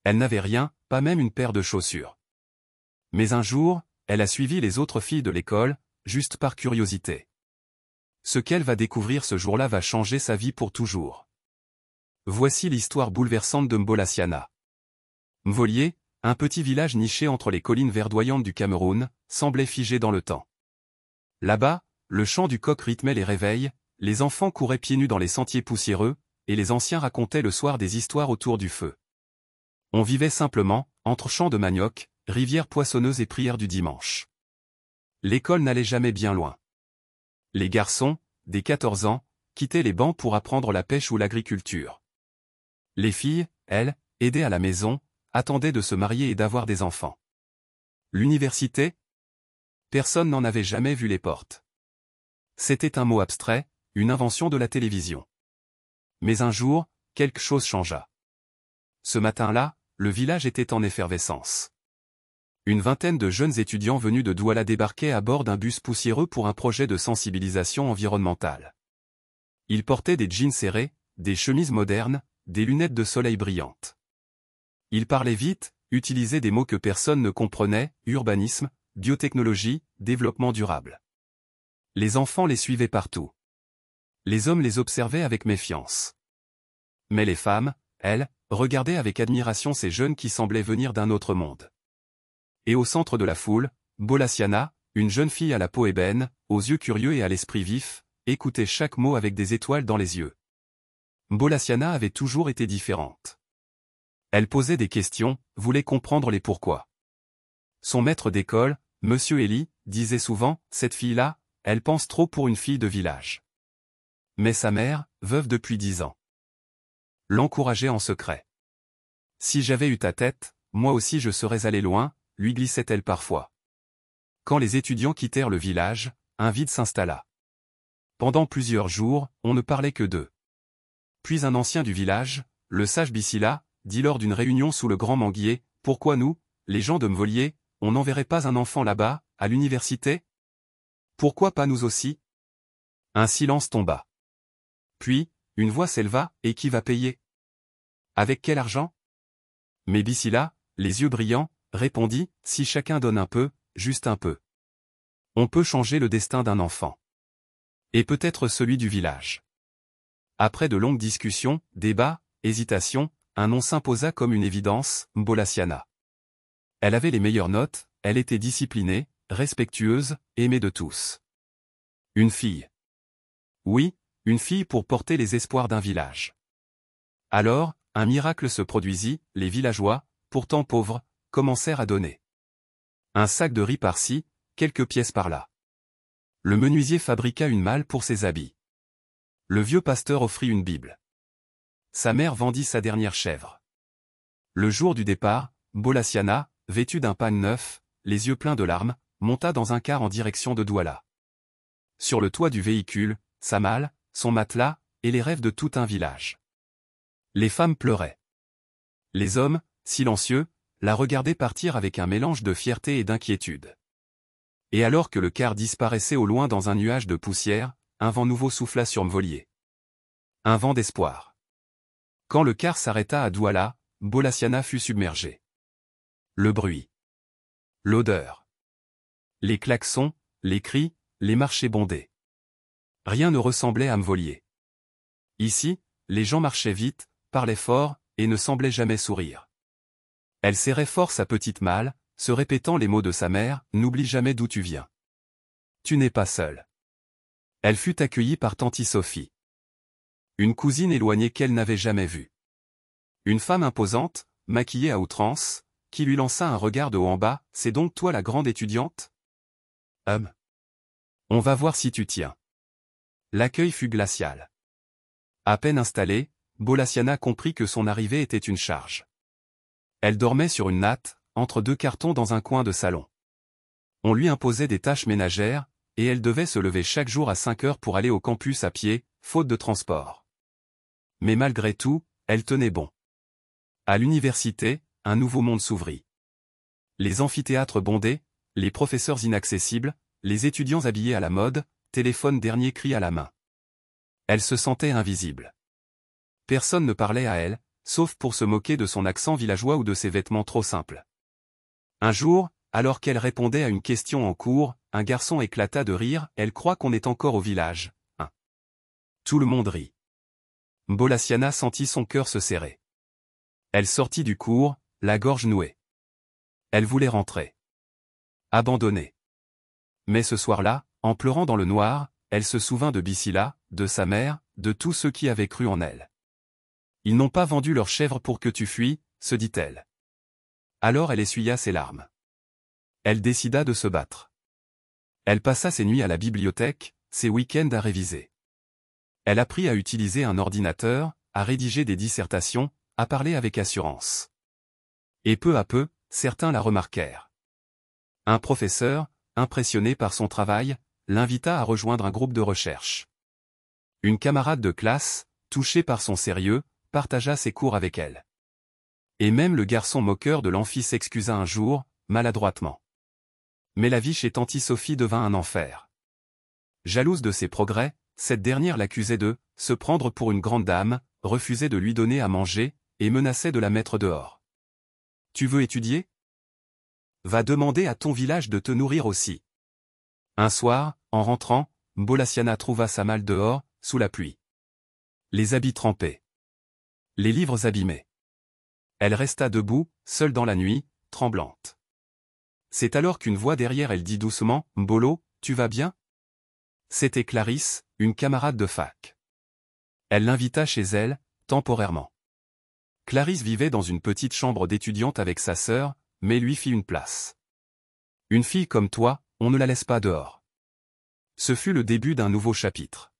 Elle n'avait rien, pas même une paire de chaussures. Mais un jour, elle a suivi les autres filles de l'école, juste par curiosité. Ce qu'elle va découvrir ce jour-là va changer sa vie pour toujours. Voici l'histoire bouleversante de Mbolasiana. Mvolié, un petit village niché entre les collines verdoyantes du Cameroun, semblait figé dans le temps. Là-bas, le chant du coq rythmait les réveils, les enfants couraient pieds nus dans les sentiers poussiéreux, et les anciens racontaient le soir des histoires autour du feu. On vivait simplement, entre champs de manioc, rivières poissonneuses et prières du dimanche. L'école n'allait jamais bien loin. Les garçons, dès 14 ans, quittaient les bancs pour apprendre la pêche ou l'agriculture. Les filles, elles, aidées à la maison, attendaient de se marier et d'avoir des enfants. L'université? Personne n'en avait jamais vu les portes. C'était un mot abstrait, une invention de la télévision. Mais un jour, quelque chose changea. Ce matin-là, le village était en effervescence. Une vingtaine de jeunes étudiants venus de Douala débarquaient à bord d'un bus poussiéreux pour un projet de sensibilisation environnementale. Ils portaient des jeans serrés, des chemises modernes, des lunettes de soleil brillantes. Ils parlaient vite, utilisaient des mots que personne ne comprenait, urbanisme, biotechnologie, développement durable. Les enfants les suivaient partout. Les hommes les observaient avec méfiance. Mais les femmes, elles, regardaient avec admiration ces jeunes qui semblaient venir d'un autre monde. Et au centre de la foule, Mbolasiana, une jeune fille à la peau ébène, aux yeux curieux et à l'esprit vif, écoutait chaque mot avec des étoiles dans les yeux. Mbolasiana avait toujours été différente. Elle posait des questions, voulait comprendre les pourquoi. Son maître d'école, Monsieur Eli, disait souvent, cette fille-là, elle pense trop pour une fille de village. Mais sa mère, veuve depuis 10 ans, l'encourageait en secret. Si j'avais eu ta tête, moi aussi je serais allé loin, lui glissait-elle parfois. Quand les étudiants quittèrent le village, un vide s'installa. Pendant plusieurs jours, on ne parlait que d'eux. Puis un ancien du village, le sage Bissila, dit lors d'une réunion sous le grand manguier, « Pourquoi nous, les gens de Mvolié, on n'enverrait pas un enfant là-bas, à l'université? Pourquoi pas nous aussi ?» Un silence tomba. Puis, une voix s'éleva, « Et qui va payer? Avec quel argent ?» Mais Bissila, les yeux brillants, répondit, « Si chacun donne un peu, juste un peu. On peut changer le destin d'un enfant. Et peut-être celui du village. » Après de longues discussions, débats, hésitations, un nom s'imposa comme une évidence, Mbolasiana. Elle avait les meilleures notes, elle était disciplinée, respectueuse, aimée de tous. Une fille. Oui, une fille pour porter les espoirs d'un village. Alors, un miracle se produisit, les villageois, pourtant pauvres, commencèrent à donner. Un sac de riz par-ci, quelques pièces par-là. Le menuisier fabriqua une malle pour ses habits. Le vieux pasteur offrit une Bible. Sa mère vendit sa dernière chèvre. Le jour du départ, Mbolasiana, vêtue d'un pagne neuf, les yeux pleins de larmes, monta dans un car en direction de Douala. Sur le toit du véhicule, sa malle, son matelas, et les rêves de tout un village. Les femmes pleuraient. Les hommes, silencieux, la regardaient partir avec un mélange de fierté et d'inquiétude. Et alors que le car disparaissait au loin dans un nuage de poussière, un vent nouveau souffla sur Mvolié. Un vent d'espoir. Quand le car s'arrêta à Douala, Mbolasiana fut submergée. Le bruit. L'odeur. Les klaxons, les cris, les marchés bondés. Rien ne ressemblait à Mvolié. Ici, les gens marchaient vite, parlaient fort, et ne semblaient jamais sourire. Elle serrait fort sa petite malle, se répétant les mots de sa mère, « N'oublie jamais d'où tu viens. Tu n'es pas seule. » Elle fut accueillie par Tanti Sophie. Une cousine éloignée qu'elle n'avait jamais vue. Une femme imposante, maquillée à outrance, qui lui lança un regard de haut en bas, « C'est donc toi la grande étudiante ? On va voir si tu tiens. » L'accueil fut glacial. À peine installée, Mbolasiana comprit que son arrivée était une charge. Elle dormait sur une natte, entre deux cartons dans un coin de salon. On lui imposait des tâches ménagères, et elle devait se lever chaque jour à 5 heures pour aller au campus à pied, faute de transport. Mais malgré tout, elle tenait bon. À l'université, un nouveau monde s'ouvrit. Les amphithéâtres bondés, les professeurs inaccessibles, les étudiants habillés à la mode, téléphone dernier cri à la main. Elle se sentait invisible. Personne ne parlait à elle, sauf pour se moquer de son accent villageois ou de ses vêtements trop simples. Un jour, alors qu'elle répondait à une question en cours, un garçon éclata de rire, elle croit qu'on est encore au village. Hein. Tout le monde rit. Mbolassiana sentit son cœur se serrer. Elle sortit du cours, la gorge nouée. Elle voulait rentrer. Abandonnée. Mais ce soir-là, en pleurant dans le noir, elle se souvint de Bissila, de sa mère, de tous ceux qui avaient cru en elle. Ils n'ont pas vendu leurs chèvres pour que tu fuis, se dit-elle. Alors elle essuya ses larmes. Elle décida de se battre. Elle passa ses nuits à la bibliothèque, ses week-ends à réviser. Elle apprit à utiliser un ordinateur, à rédiger des dissertations, à parler avec assurance. Et peu à peu, certains la remarquèrent. Un professeur, impressionné par son travail, l'invita à rejoindre un groupe de recherche. Une camarade de classe, touchée par son sérieux, partagea ses cours avec elle. Et même le garçon moqueur de l'amphi s'excusa un jour, maladroitement. Mais la vie chez Tanti Sophie devint un enfer. Jalouse de ses progrès, cette dernière l'accusait de se prendre pour une grande dame, refusait de lui donner à manger, et menaçait de la mettre dehors. Tu veux étudier? Va demander à ton village de te nourrir aussi. Un soir, en rentrant, Mbolassiana trouva sa malle dehors, sous la pluie. Les habits trempés. Les livres abîmés. Elle resta debout, seule dans la nuit, tremblante. C'est alors qu'une voix derrière elle dit doucement, « Mbolo, tu vas bien ?» C'était Clarisse, une camarade de fac. Elle l'invita chez elle, temporairement. Clarisse vivait dans une petite chambre d'étudiante avec sa sœur, mais lui fit une place. Une fille comme toi, on ne la laisse pas dehors. Ce fut le début d'un nouveau chapitre.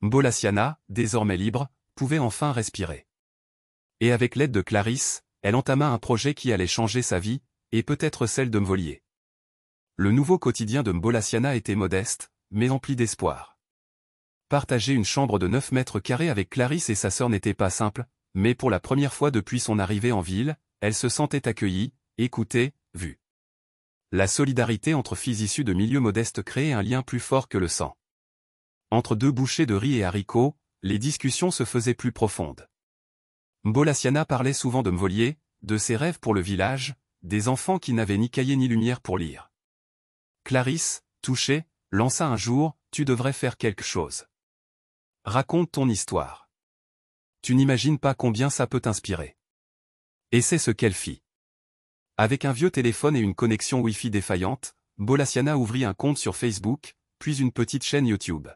Mbolassiana, désormais libre, pouvait enfin respirer. Et avec l'aide de Clarisse, elle entama un projet qui allait changer sa vie, et peut-être celle de Mvolier. Le nouveau quotidien de Mbolassiana était modeste, mais empli d'espoir. Partager une chambre de 9 mètres carrés avec Clarisse et sa sœur n'était pas simple, mais pour la première fois depuis son arrivée en ville, elle se sentait accueillie, écoutée, vue. La solidarité entre filles issues de milieux modestes créait un lien plus fort que le sang. Entre deux bouchées de riz et haricots, les discussions se faisaient plus profondes. Mbolassiana parlait souvent de Mvolier, de ses rêves pour le village, des enfants qui n'avaient ni cahier ni lumière pour lire. Clarisse, touchée, lança un jour, « Tu devrais faire quelque chose. Raconte ton histoire. Tu n'imagines pas combien ça peut t'inspirer. » Et c'est ce qu'elle fit. Avec un vieux téléphone et une connexion Wi-Fi défaillante, Mbolassiana ouvrit un compte sur Facebook, puis une petite chaîne YouTube.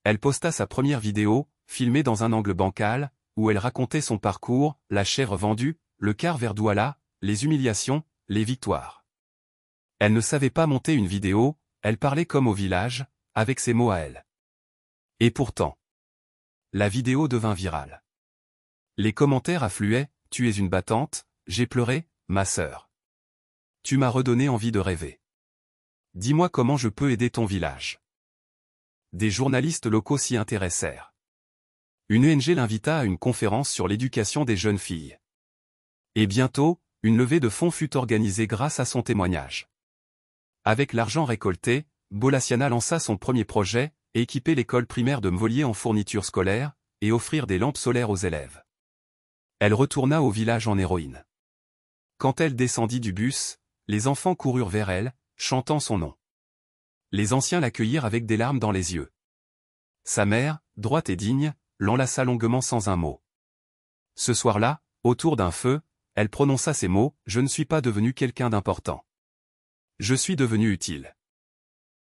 Elle posta sa première vidéo, filmée dans un angle bancal, où elle racontait son parcours, la chèvre vendue, le quart vers Douala, les humiliations, les victoires. Elle ne savait pas monter une vidéo, elle parlait comme au village, avec ses mots à elle. Et pourtant, la vidéo devint virale. Les commentaires affluaient, « Tu es une battante, j'ai pleuré, ma sœur. Tu m'as redonné envie de rêver. Dis-moi comment je peux aider ton village. » Des journalistes locaux s'y intéressèrent. Une ONG l'invita à une conférence sur l'éducation des jeunes filles. Et bientôt, une levée de fonds fut organisée grâce à son témoignage. Avec l'argent récolté, Mbolassiana lança son premier projet, équiper l'école primaire de Mvolier en fournitures scolaires, et offrir des lampes solaires aux élèves. Elle retourna au village en héroïne. Quand elle descendit du bus, les enfants coururent vers elle, chantant son nom. Les anciens l'accueillirent avec des larmes dans les yeux. Sa mère, droite et digne, l'enlaça longuement sans un mot. Ce soir-là, autour d'un feu, elle prononça ces mots, « Je ne suis pas devenu quelqu'un d'important. Je suis devenu utile. »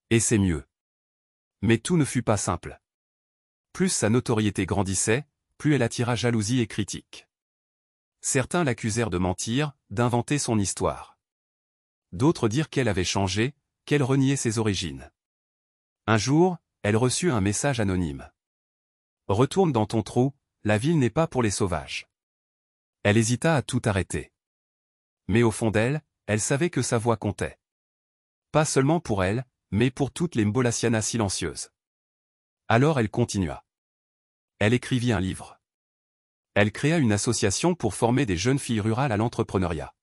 Et c'est mieux. Mais tout ne fut pas simple. Plus sa notoriété grandissait, plus elle attira jalousie et critique. Certains l'accusèrent de mentir, d'inventer son histoire. D'autres dirent qu'elle avait changé, qu'elle reniait ses origines. Un jour, elle reçut un message anonyme. « Retourne dans ton trou, la ville n'est pas pour les sauvages. » Elle hésita à tout arrêter. Mais au fond d'elle, elle savait que sa voix comptait. Pas seulement pour elle, mais pour toutes les Mbolassianas silencieuses. Alors elle continua. Elle écrivit un livre. Elle créa une association pour former des jeunes filles rurales à l'entrepreneuriat.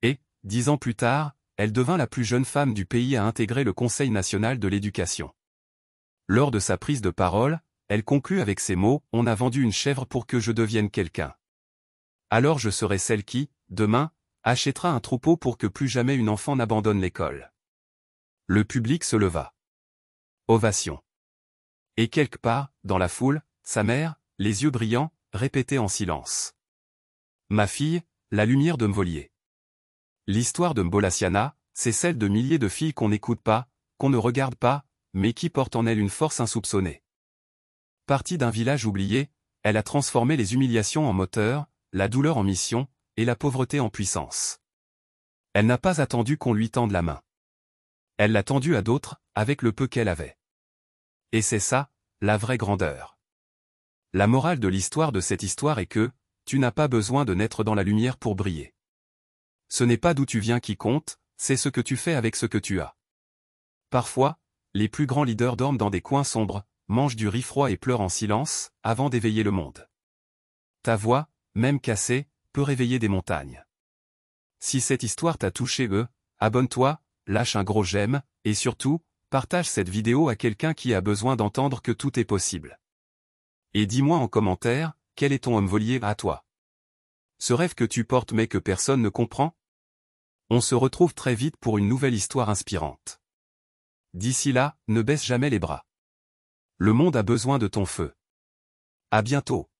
Et, 10 ans plus tard, elle devint la plus jeune femme du pays à intégrer le Conseil national de l'éducation. Lors de sa prise de parole, elle conclut avec ces mots, on a vendu une chèvre pour que je devienne quelqu'un. Alors je serai celle qui, demain, achètera un troupeau pour que plus jamais une enfant n'abandonne l'école. Le public se leva. Ovation. Et quelque part, dans la foule, sa mère, les yeux brillants, répétait en silence. Ma fille, la lumière de Mvolier. L'histoire de Mbolassiana, c'est celle de milliers de filles qu'on n'écoute pas, qu'on ne regarde pas, mais qui portent en elles une force insoupçonnée. Partie d'un village oublié, elle a transformé les humiliations en moteur, la douleur en mission, et la pauvreté en puissance. Elle n'a pas attendu qu'on lui tende la main. Elle l'a tendue à d'autres, avec le peu qu'elle avait. Et c'est ça, la vraie grandeur. La morale de l'histoire de cette histoire est que, tu n'as pas besoin de naître dans la lumière pour briller. Ce n'est pas d'où tu viens qui compte, c'est ce que tu fais avec ce que tu as. Parfois, les plus grands leaders dorment dans des coins sombres, mangent du riz froid et pleurent en silence, avant d'éveiller le monde. Ta voix, même cassée, peut réveiller des montagnes. Si cette histoire t'a touché, abonne-toi, lâche un gros j'aime, et surtout, partage cette vidéo à quelqu'un qui a besoin d'entendre que tout est possible. Et dis-moi en commentaire, quel est ton homme volier à toi? Ce rêve que tu portes mais que personne ne comprend? On se retrouve très vite pour une nouvelle histoire inspirante. D'ici là, ne baisse jamais les bras. Le monde a besoin de ton feu. À bientôt.